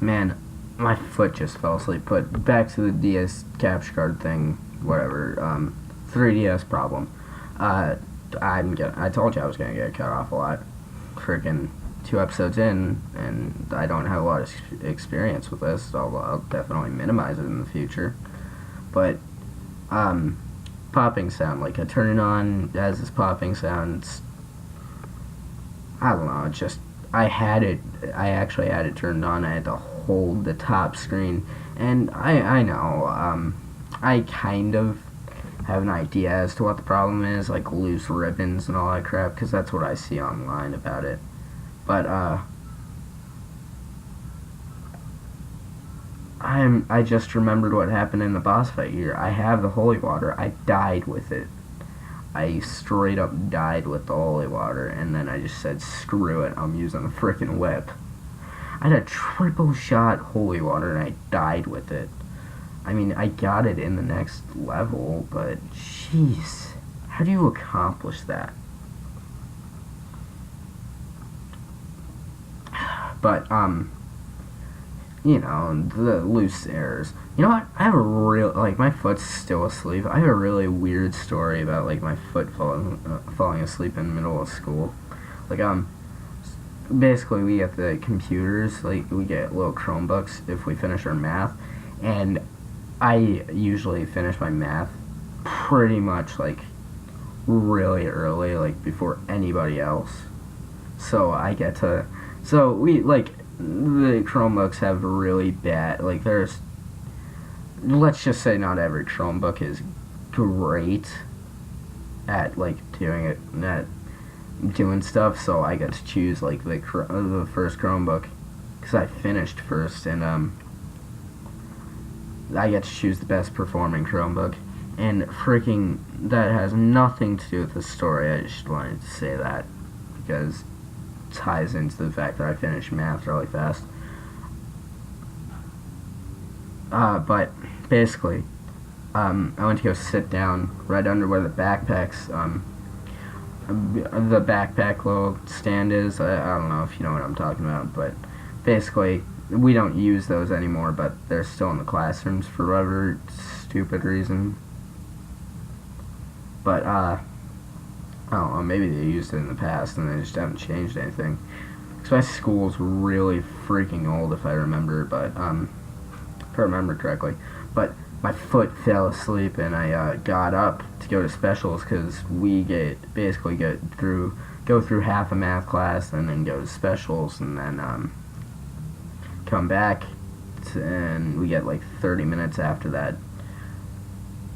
Man, my foot just fell asleep. But back to the DS capture card thing, whatever. 3DS problem. Uh, I told you I was gonna get cut off a lot. Freaking 2 episodes in, and I don't have a lot of experience with this. So I'll definitely minimize it in the future. But popping sound, like I turn it on, it has this popping sound. I don't know. It's just I actually had it turned on. I had to hold the top screen, and I know. I kind of have an idea as to what the problem is, like loose ribbons and all that crap, because that's what I see online about it. But I just remembered what happened in the boss fight here. I have the holy water. I died with it. I straight up died with the holy water, and then I just said, screw it, I'm using the frickin' whip. I had a triple shot holy water, and I died with it. I mean, I got it in the next level, but jeez, how do you accomplish that? But, you know, the loose errors. You know what? I have a like, my foot's still asleep. I have a really weird story about, like, my foot falling asleep in the middle of school. Like, basically, we get the computers, like, we get little Chromebooks if we finish our math, and I usually finish my math pretty much, like, really early, like, before anybody else. So I get to, so we, like, the Chromebooks have really bad, like, there's, let's just say not every Chromebook is great at, like, doing stuff, so I get to choose, like, the first Chromebook, because I finished first, and, I get to choose the best performing Chromebook, and freaking, that has nothing to do with the story. I just wanted to say that, because it ties into the fact that I finished math really fast. But basically, I went to go sit down right under where the backpack little stand is. I don't know if you know what I'm talking about, but basically, we don't use those anymore, but they're still in the classrooms for whatever stupid reason. But, I don't know, maybe they used it in the past and they just haven't changed anything. Because my school's really freaking old, if I remember, but, if I remember correctly. But my foot fell asleep and I, got up to go to specials, because we basically go through half a math class and then go to specials, and then, come back, and we get like 30 minutes after that.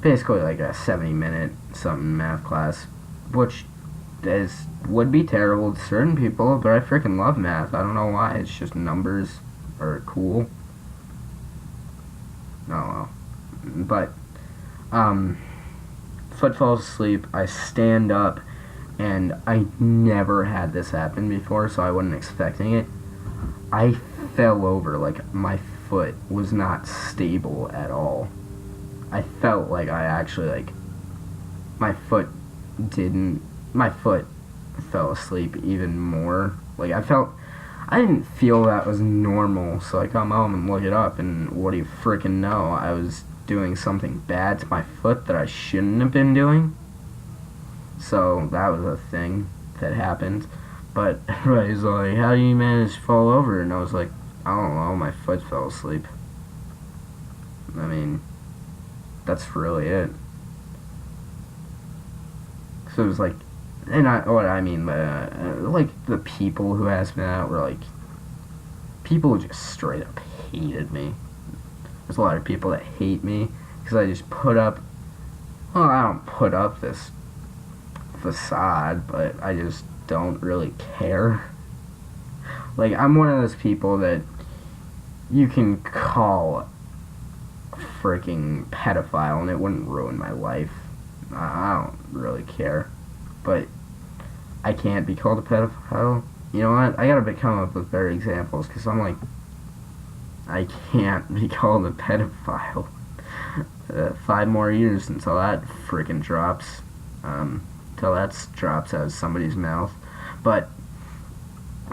Basically like a 70-minute something math class, which would be terrible to certain people, but I freaking love math. I don't know why. It's just numbers are cool. Oh well. But foot falls asleep. I stand up, and I never had this happen before, so I wasn't expecting it. I fell over, like, my foot was not stable at all. I felt like I actually, like, my foot fell asleep even more. Like, I didn't feel that was normal, so I come home and look it up, and what do you freaking know? I was doing something bad to my foot that I shouldn't have been doing. So, that was a thing that happened. But everybody's like, how do you manage to fall over? And I was like, I don't know, my foot fell asleep. I mean, that's really it. So it was like, what I mean, like, the people who asked me that were like, people who just straight up hated me. There's a lot of people that hate me, because I just I don't put up this facade, but I just don't really care. Like, I'm one of those people that you can call a freaking pedophile and it wouldn't ruin my life. I don't really care. But I can't be called a pedophile. You know what? I gotta come up with better examples, because I'm like, I can't be called a pedophile. 5 more years until that freaking drops. Till that drops out of somebody's mouth. But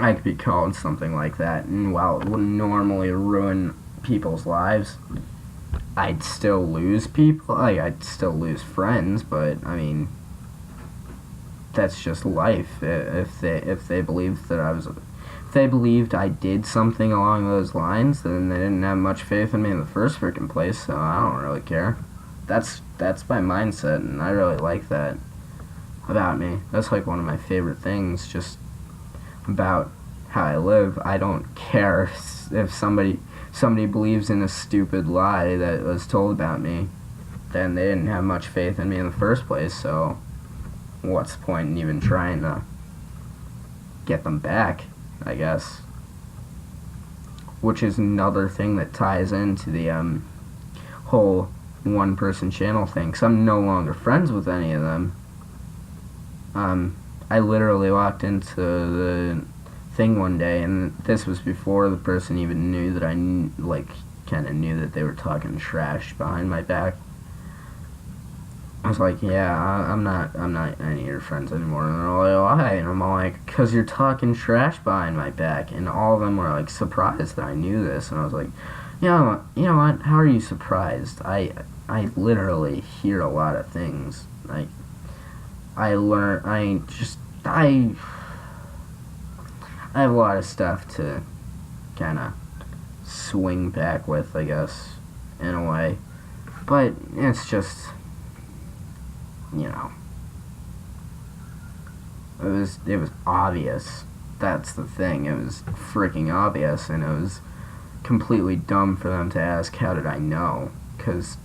I could be called something like that, and while it wouldn't normally ruin people's lives, I'd still lose people. Like, I'd still lose friends, but I mean, that's just life. If they believed that if they believed I did something along those lines, then they didn't have much faith in me in the first freaking place. So I don't really care. That's my mindset, and I really like that about me. That's like one of my favorite things, just about how I live. I don't care if somebody believes in a stupid lie that was told about me. Then they didn't have much faith in me in the first place. So what's the point in even trying to get them back, I guess? Which is another thing that ties into the whole one person channel thing, because I'm no longer friends with any of them. I literally walked into the thing one day, and this was before the person even knew that I kind of knew that they were talking trash behind my back. I was like, yeah, I'm not any of your friends anymore. And they're like, why? And I'm all like, because you're talking trash behind my back. And all of them were like surprised that I knew this. And I was like, you know what? How are you surprised? I literally hear a lot of things. Like, I have a lot of stuff to kind of swing back with, I guess, in a way. But it's just, it was obvious. That's the thing. It was freaking obvious, and it was completely dumb for them to ask, how did I know? Because,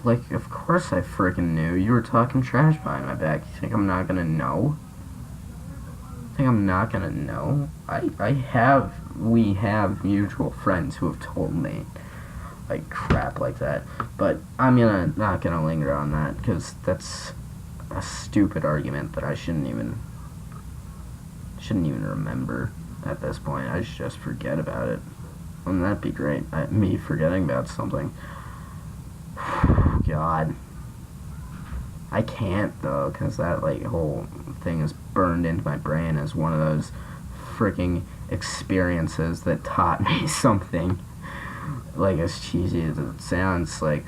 like, of course I freaking knew. You were talking trash behind my back. You think I'm not gonna know? We have mutual friends who have told me, like, crap like that. But I'm not gonna linger on that, because that's a stupid argument that I shouldn't even remember at this point. I should just forget about it. Wouldn't that be great? Me forgetting about something. God. I can't, though, because that, like, whole thing is burned into my brain as one of those freaking experiences that taught me something. Like, as cheesy as it sounds, like,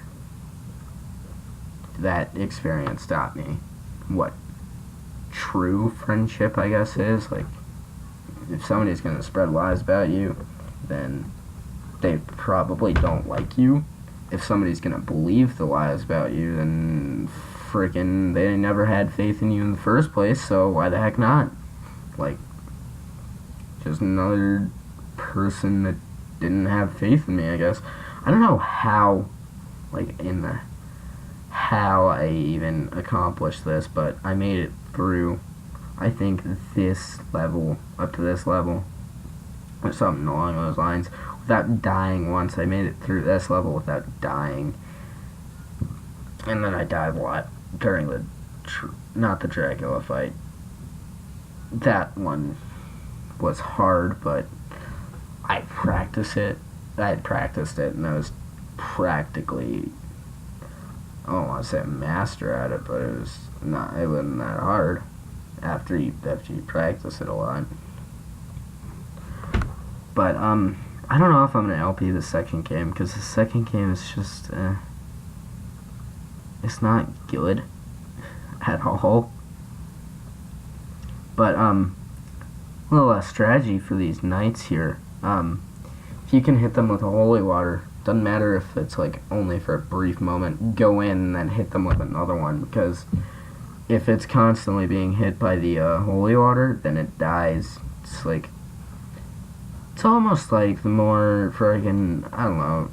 that experience taught me what true friendship, I guess, is. Like, if somebody's gonna spread lies about you, then they probably don't like you. If somebody's gonna believe the lies about you, then freaking they never had faith in you in the first place, so why the heck not? Like, just another person that didn't have faith in me, I guess. I don't know how I even accomplished this, but I made it through, I think, this level, up to this level, or something along those lines, without dying once. I made it through this level without dying. And then I died a lot during not the Dracula fight. That one was hard, but I had practiced it, and I was practically, I don't want to say a master at it, but it wasn't that hard after you practice it a lot. But, I don't know if I'm going to LP the second game, because the second game is just, it's not good at all. But, little strategy for these knights here. If you can hit them with a holy water, doesn't matter if it's, like, only for a brief moment, go in and then hit them with another one, because if it's constantly being hit by the holy water, then it dies. It's like, it's almost like the more friggin', I don't know,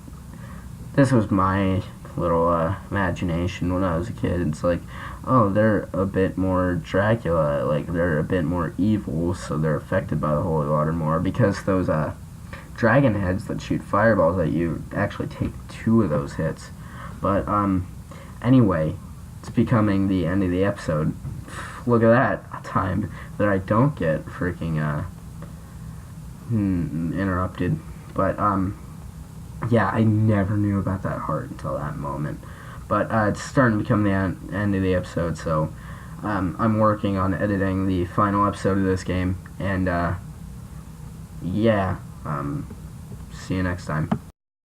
this was my little imagination when I was a kid. It's like, oh, they're a bit more Dracula, like, they're a bit more evil, so they're affected by the holy water more, because those dragon heads that shoot fireballs at you actually take 2 of those hits. But anyway, it's becoming the end of the episode. Look at that, a time that I don't get freaking interrupted. But yeah, I never knew about that heart until that moment. But it's starting to become the end of the episode, so I'm working on editing the final episode of this game, and yeah, see you next time.